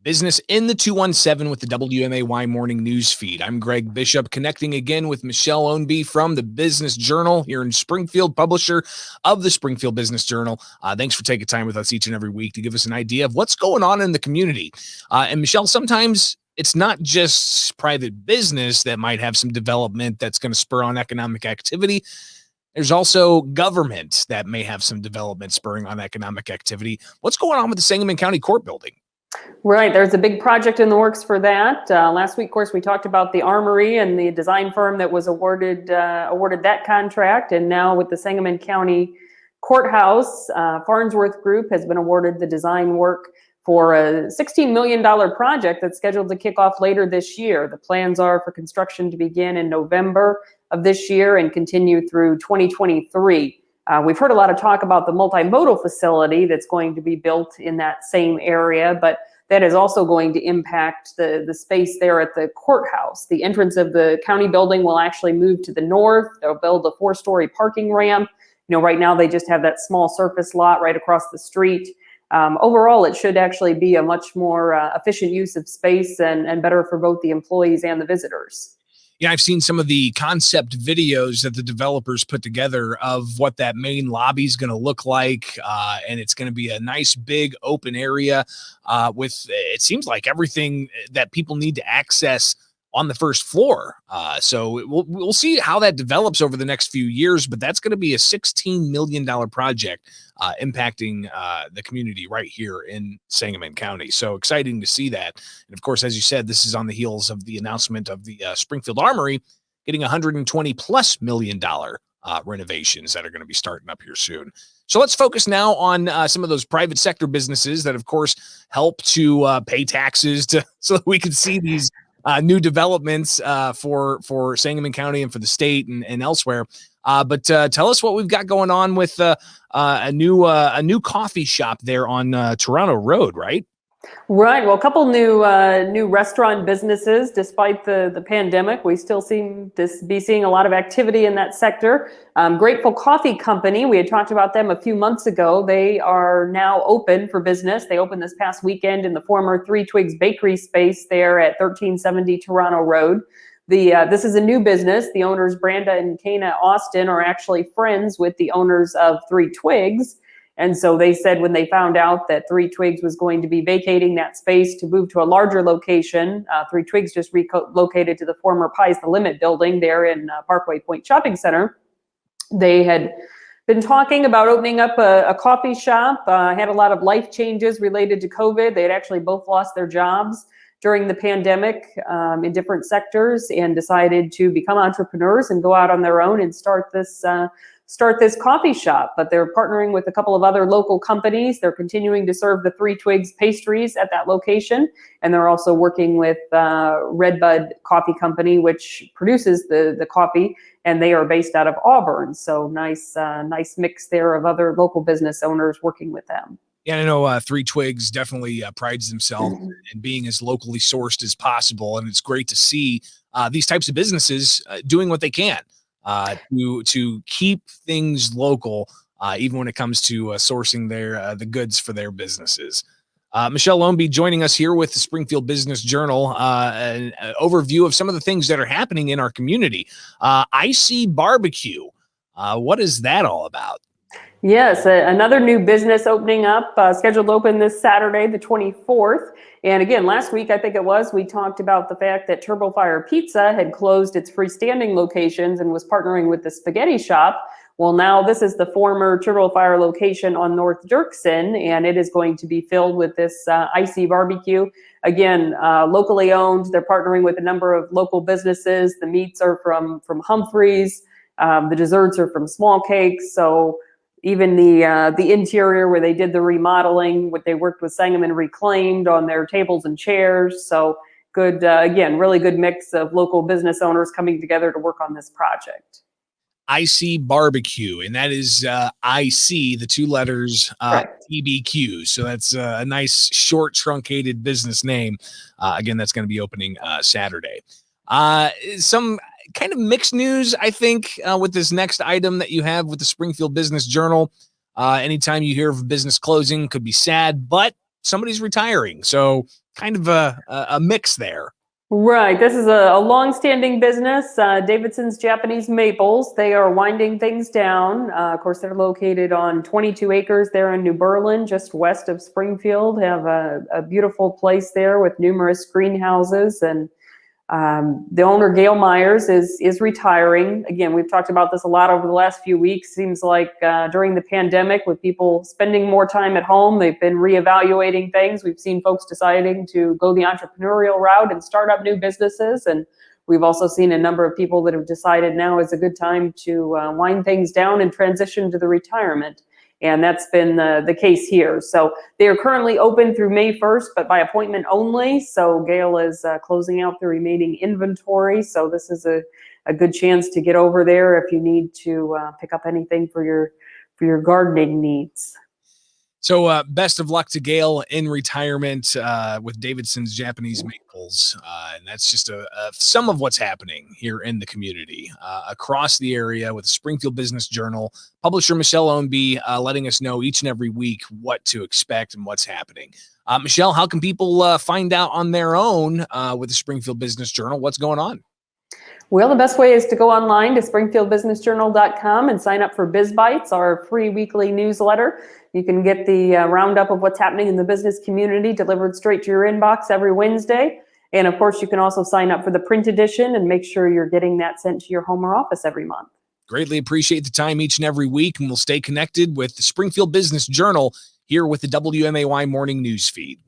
Business in the 217 with the WMAY morning news feed. I'm Greg Bishop, connecting again with Michelle Ownbey from the Business Journal here in Springfield, publisher of the Springfield Business Journal. Thanks for taking time with us each and every week to give us an idea of what's going on in the community. And Michelle, sometimes it's not just private business that might have some development that's going to spur on economic activity. There's also government that may have some development spurring on economic activity. What's going on with the Sangamon County Court building? Right. There's a big project in the works for that. Last week, of course, we talked about the Armory and the design firm that was awarded that contract. And now with the Sangamon County Courthouse, Farnsworth Group has been awarded the design work for a $16 million project that's scheduled to kick off later this year. The plans are for construction to begin in November of this year and continue through 2023. We've heard a lot of talk about the multimodal facility that's going to be built in that same area, but that is also going to impact the space there at the courthouse. The entrance of the county building will actually move to the north. They'll build a 4-story parking ramp. Right now they just have that small surface lot right across the street. Overall, it should actually be a much more efficient use of space and better for both the employees and the visitors. Yeah, I've seen some of the concept videos that the developers put together of what that main lobby is going to look like. And it's going to be a nice, big, open area with, it seems like, everything that people need to access on the first floor. So we'll see how that develops over the next few years, but that's going to be a $16 million project impacting the community right here in Sangamon County. So exciting to see that. And of course, as you said, this is on the heels of the announcement of the Springfield Armory getting $120+ million renovations that are going to be starting up here soon. So let's focus now on some of those private sector businesses that, of course, help to pay taxes so that we can see these new developments for Sangamon County and for the state and elsewhere. But tell us what we've got going on with a new coffee shop there on Toronto Road, right? Right. Well, a couple new restaurant businesses. Despite the pandemic, we still seem to be seeing a lot of activity in that sector. Grateful Coffee Company, we had talked about them a few months ago. They are now open for business. They opened this past weekend in the former Three Twigs Bakery space there at 1370 Toronto Road. This is a new business. The owners, Branda and Kana Austin, are actually friends with the owners of Three Twigs. And so they said when they found out that Three Twigs was going to be vacating that space to move to a larger location, Three Twigs just relocated to the former Pie's the Limit building there in Parkway Point Shopping Center. They had been talking about opening up a coffee shop, had a lot of life changes related to COVID. They had actually both lost their jobs during the pandemic in different sectors and decided to become entrepreneurs and go out on their own and start this coffee shop. But they're partnering with a couple of other local companies. They're continuing to serve the Three Twigs pastries at that location. And they're also working with Redbud Coffee Company, which produces the coffee, and they are based out of Auburn. So nice mix there of other local business owners working with them. Yeah, I know Three Twigs definitely prides themselves in being as locally sourced as possible. And it's great to see these types of businesses doing what they can to keep things local, even when it comes to sourcing the goods for their businesses. Michelle Ownbey joining us here with the Springfield Business Journal, an overview of some of the things that are happening in our community. Icy Barbecue, what is that all about? Yes, another new business opening up, scheduled to open this Saturday, the 24th. And again, last week, I think it was, we talked about the fact that Turbo Fire Pizza had closed its freestanding locations and was partnering with the Spaghetti Shop. Well, now this is the former Turbo Fire location on North Dirksen, and it is going to be filled with this Icy Barbecue. Again, locally owned. They're partnering with a number of local businesses. The meats are from Humphreys. The desserts are from Small Cakes. So even the interior where they did the remodeling, what they worked with Sangamon Reclaimed on their tables and chairs. So good, again, really good mix of local business owners coming together to work on this project. Icy Barbecue, and that is IC, the two letters TBQ. So that's a nice short truncated business name. Again, that's going to be opening Saturday. Some kind of mixed news, I think, with this next item that you have with the Springfield Business Journal. Anytime you hear of a business closing, could be sad, but somebody's retiring. So kind of a mix there. Right. This is a long-standing business. Davidsan's Japanese Maples. They are winding things down. Of course, they're located on 22 acres there in New Berlin, just west of Springfield. Have a beautiful place there with numerous greenhouses. And the owner, Gale Myers, is retiring. Again, we've talked about this a lot over the last few weeks. Seems like during the pandemic, with people spending more time at home, they've been reevaluating things. We've seen folks deciding to go the entrepreneurial route and start up new businesses. And we've also seen a number of people that have decided now is a good time to wind things down and transition to the retirement. And that's been the case here. So they are currently open through May 1st, but by appointment only. So Gale is closing out the remaining inventory. So this is a good chance to get over there if you need to pick up anything for your gardening needs. So best of luck to Gale in retirement with Davidsan's Japanese Maples. And that's just some of what's happening here in the community across the area with the Springfield Business Journal. Publisher Michelle Ownbey letting us know each and every week what to expect and what's happening. Michelle, how can people find out on their own with the Springfield Business Journal what's going on? Well, the best way is to go online to springfieldbusinessjournal.com and sign up for Biz Bites, our free weekly newsletter. You can get the roundup of what's happening in the business community delivered straight to your inbox every Wednesday. And of course, you can also sign up for the print edition and make sure you're getting that sent to your home or office every month. Greatly appreciate the time each and every week, and we'll stay connected with the Springfield Business Journal here with the WMAY Morning News Feed.